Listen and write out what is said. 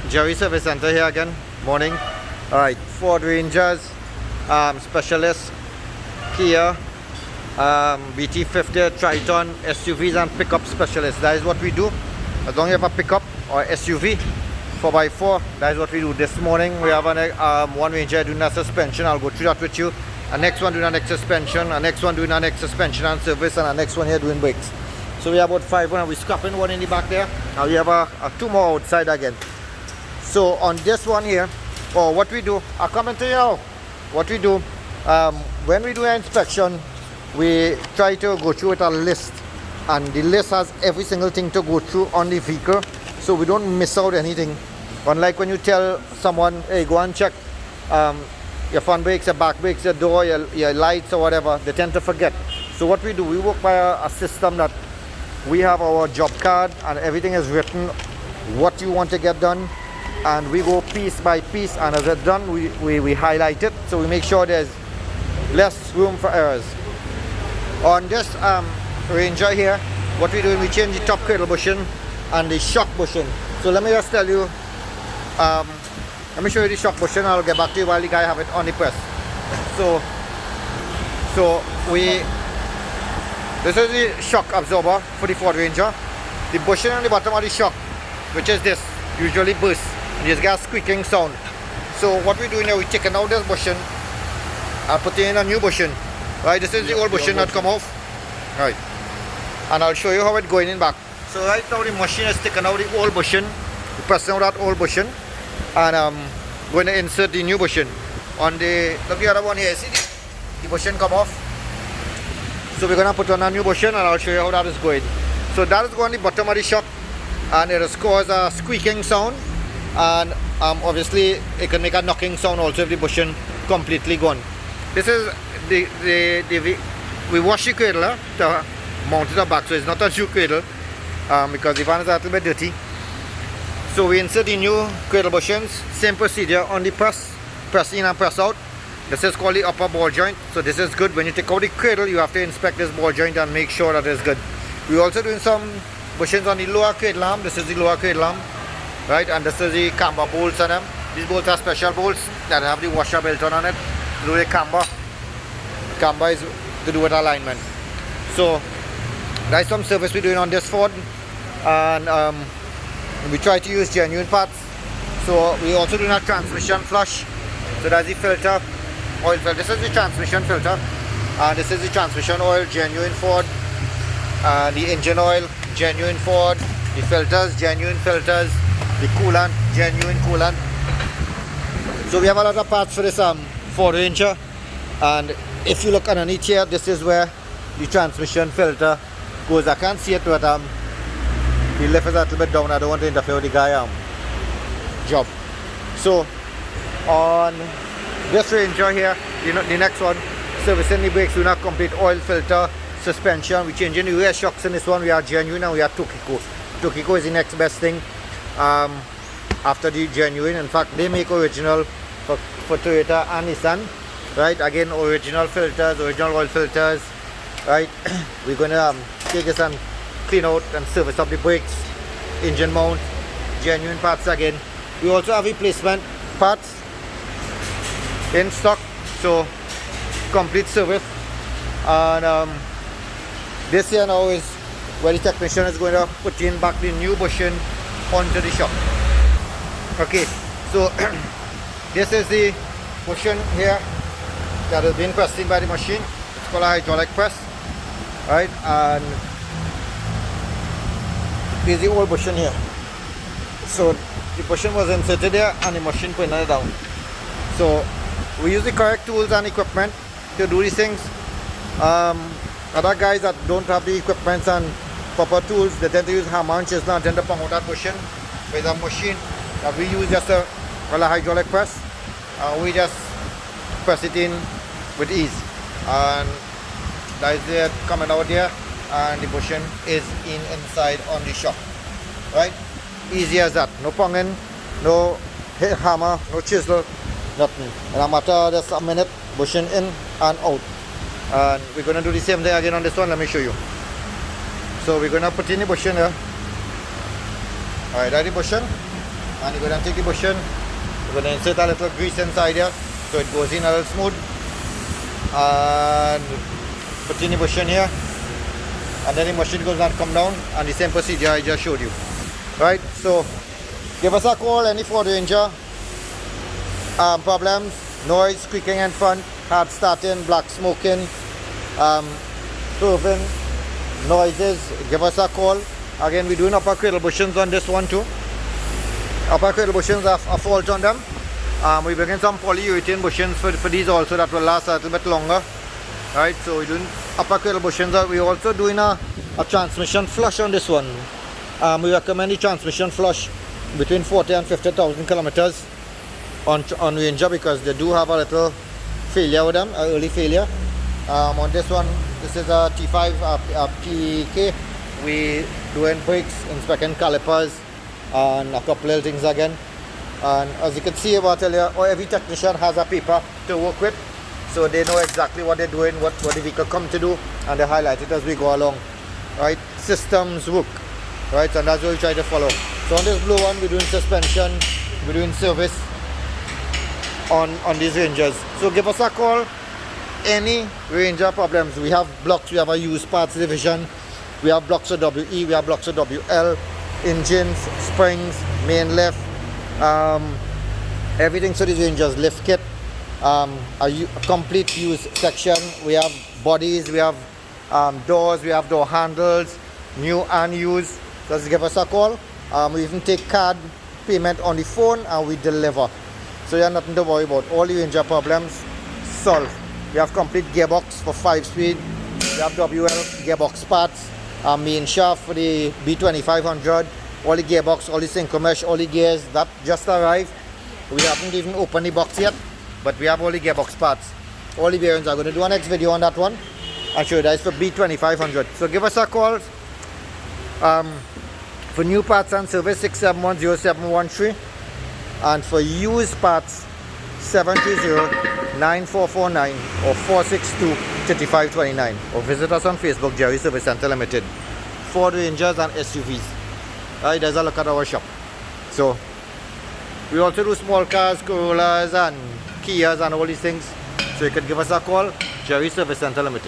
Jerry Service Center here again. Morning. Alright, Ford Rangers, Specialist, Kia, BT50, Triton, SUVs and pickup specialists. That is what we do. As long as you have a pickup or SUV, 4x4, that is what we do. This morning we have one Ranger doing a suspension. I'll go through that with you. A next one doing a next suspension, a next one doing a next suspension and service, and a next one here doing brakes. So we have about 5 and we're scrapping one in the back there. Now we have 2 more outside again. So on this one here, what we do, I'll come and tell you now. What we do, when we do an inspection, we try to go through with a list, and the list has every single thing to go through on the vehicle, so we don't miss out anything. Unlike when you tell someone, hey, go and check your front brakes, your back brakes, your door, your lights or whatever, they tend to forget. So what we do, we work by a system that we have our job card and everything is written, what you want to get done, and we go piece by piece, and as it's done, we highlight it, so we make sure there's less room for errors. On this Ranger here, what we do, we change the top cradle bushing and the shock bushing. So let me just tell you, let me show you the shock bushing. I'll get back to you while the guy have it on the press. So this is the shock absorber for the Ford Ranger. The bushing on the bottom of the shock, which is this, usually bursts. You just get a squeaking sound. So what we're doing now, we're taking out this bushing and putting in a new bushing. Right, this is the old bushing that come off. Right, and I'll show you how it's going in back. So right now the machine is taking out the old bushing, pressing out that old bushing, and going to insert the new bushing. On the other one here, see the bushing come off. So we're going to put on a new bushing, and I'll show you how that is going. So that is going on the bottom of the shock, and it has caused a squeaking sound, and obviously it can make a knocking sound also if the bushing completely gone. This is we wash the cradle to mount it back, so it's not a new cradle because the van is a little bit dirty. So we insert the new cradle bushings, same procedure on the press in and press out. This is called the upper ball joint, so this is good. When you take out the cradle, you have to inspect this ball joint and make sure that it's good. We're also doing some bushings on the lower cradle arm. This is the lower cradle arm, right, and this is the camber bolts on them. These bolts are special bolts that have the washer built on it. Do the camber. Camber is to do with alignment. So that's some service we're doing on this Ford, and we try to use genuine parts. So we also doing a transmission flush. So that's the filter, oil filter. This is the transmission filter, and this is the transmission oil, genuine Ford. The engine oil, genuine Ford. The filters, genuine filters. The coolant, genuine coolant. So we have a lot of parts for this Ford Ranger, and if you look underneath here, this is where the transmission filter goes. I can't see it, but the lift is a little bit down. I don't want to interfere with the guy job. So on this Ranger here, the next one, servicing the brakes, we not complete oil filter, suspension. We changing the rear shocks in this one. We are genuine and we are Tokiko. Tokiko is the next best thing after the genuine. In fact, they make original for Toyota and Nissan. Right, again, original filters, original oil filters. Right, we're going to take this and clean out and service up the brakes, engine mount, genuine parts again. We also have replacement parts in stock, so complete service. And this here now is where the technician is going to put in back the new bushing onto the shop. Okay, so this is the bushing here that has been pressed in by the machine. It's called a hydraulic press, right? And this is the old bushing here. So the bushing was inserted there and the machine put it down. So we use the correct tools and equipment to do these things. Other guys that don't have the equipment and proper tools, they tend to use hammer and chisel and tend to pump out that bushing. With a machine that we use just a hydraulic press, we just press it in with ease, and that is it coming out there, and the bushing is inside on the shock. Right, easy as that. No ponging, no hammer, no chisel, nothing. In a matter of just a minute, bushing in and out. And we're going to do the same thing again on this one. Let me show you. So we're going to put in the bushing here. Alright, that's the bushing. and you're going to take the bushing, you're going to insert a little grease inside here so it goes in a little smooth, and put in the bushing here, and then the machine goes and come down, and the same procedure I just showed you. Right, so give us a call, any Ford Ranger problems, noise, squeaking in front, hard starting, black smoking, swerving, noises, give us a call. Again, we're doing upper cradle bushings on this one too. Upper cradle bushings have a fault on them. We bring in some polyurethane bushings for these also that will last a little bit longer. Right, so we're doing upper cradle bushings. We're also doing a transmission flush on this one. We recommend the transmission flush between 40 and 50,000 kilometers on Ranger, because they do have a little failure with them, early failure. On this one, this is a T5 PK. We doing brakes, inspecting calipers, and a couple of things again. And as you can see about earlier, every technician has a paper to work with, so they know exactly what they're doing, what the vehicle come to do, and they highlight it as we go along. Right, systems work. Right, and that's what we try to follow. So on this blue one, we're doing suspension, we're doing service on these Rangers. So give us a call, any Ranger problems. We have blocks, we have a used parts division, we have blocks of WE, we have blocks of WL, engines, springs, main lift, everything. So these Rangers, lift kit, a complete used section. We have bodies, we have doors, we have door handles, new and used. Just give us a call. We even take card payment on the phone, and we deliver. So you have nothing to worry about. All the Ranger problems solved. We have complete gearbox for 5-speed. We have WL gearbox parts. Our main shaft for the B2500. All the gearbox, all the synchro mesh, all the gears that just arrived. We haven't even opened the box yet, but we have all the gearbox parts. All the bearings. I'm going to do a next video on that one and show you guys for B2500. So give us a call. For new parts and service, 6710713, and for used parts, 730-9449 or 462-3529, or visit us on Facebook, Jerry Service Center Limited. Ford Rangers and SUVs. Right, there's a look at our shop. So we also do small cars, Corollas and Kias and all these things. So you can give us a call, Jerry Service Center Limited.